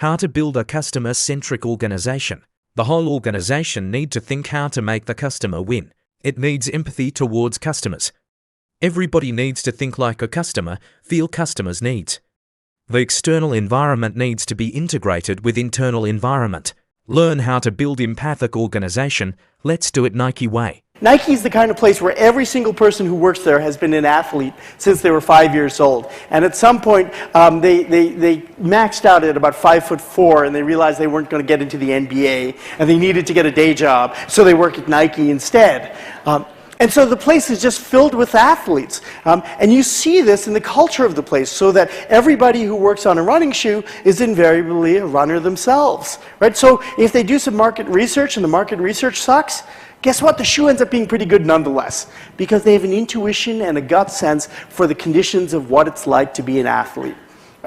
How to build a customer-centric organization. The whole organization needs to think how to make the customer win. It needs empathy towards customers. Everybody needs to think like a customer, feel customers' needs. The external environment needs to be integrated with internal environment. Learn how to build empathic organization. Let's do it Nike way. Nike is the kind of place where every single person who works there has been an athlete since they were 5 years old. And at some point, they maxed out at about 5'4", and they realized they weren't going to get into the NBA, and they needed to get a day job, so they work at Nike instead. And so the place is just filled with athletes. And you see this in the culture of the place, so that everybody who works on a running shoe is invariably a runner themselves. Right? So if they do some market research and the market research sucks, guess what? The shoe ends up being pretty good nonetheless, because they have an intuition and a gut sense for the conditions of what it's like to be an athlete.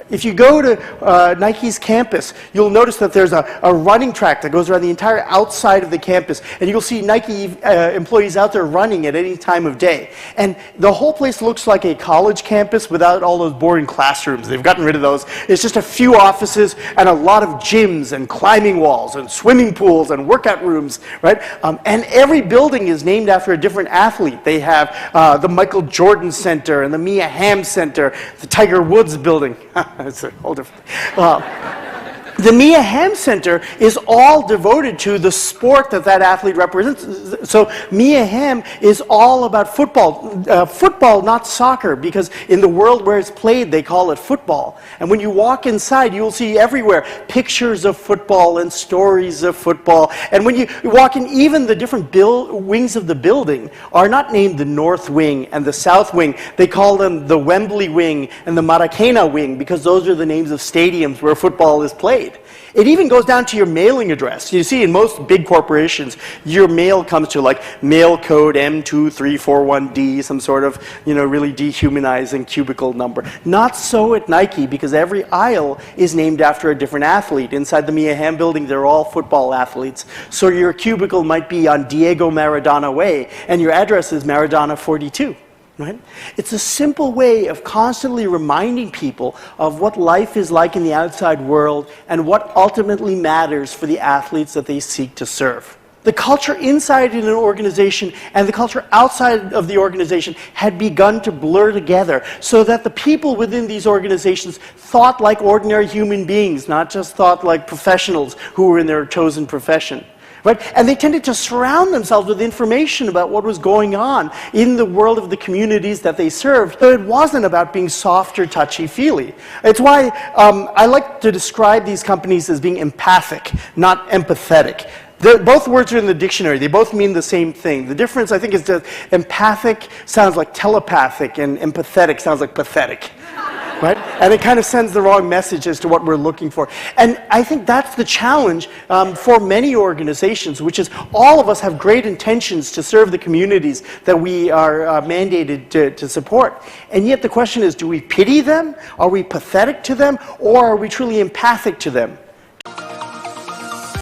If you go to Nike's campus, you'll notice that there's a running track that goes around the entire outside of the campus, and you'll see Nike employees out there running at any time of day. And the whole place looks like a college campus without all those boring classrooms. They've gotten rid of those. It's just a few offices and a lot of gyms and climbing walls and swimming pools and workout rooms, right? And every building is named after a different athlete. They have the Michael Jordan Center and the Mia Hamm Center, the Tiger Woods building. It's a whole different thing. The Mia Hamm Center is all devoted to the sport that athlete represents. So Mia Hamm is all about football. Football, not soccer, because in the world where it's played, they call it football. And when you walk inside, you'll see everywhere pictures of football and stories of football. And when you walk in, even the different wings of the building are not named the North Wing and the South Wing. They call them the Wembley Wing and the Maracana Wing, because those are the names of stadiums where football is played. It even goes down to your mailing address. You see, in most big corporations, your mail comes to like mail code M2341D, some sort of, really dehumanizing cubicle number. Not so at Nike, because every aisle is named after a different athlete. Inside the Mia Hamm building, they're all football athletes. So your cubicle might be on Diego Maradona Way, and your address is Maradona 42. Right? It's a simple way of constantly reminding people of what life is like in the outside world and what ultimately matters for the athletes that they seek to serve. The culture inside an organization and the culture outside of the organization had begun to blur together, so that the people within these organizations thought like ordinary human beings, not just thought like professionals who were in their chosen profession. Right? And they tended to surround themselves with information about what was going on in the world of the communities that they served. So it wasn't about being soft or touchy-feely. It's why I like to describe these companies as being empathic, not empathetic. Both words are in the dictionary. They both mean the same thing. The difference, I think, is that empathic sounds like telepathic and empathetic sounds like pathetic. Right? And it kind of sends the wrong message as to what we're looking for. And I think that's the challenge for many organizations, which is all of us have great intentions to serve the communities that we are mandated to support. And yet the question is, do we pity them? Are we pathetic to them? Or are we truly empathic to them?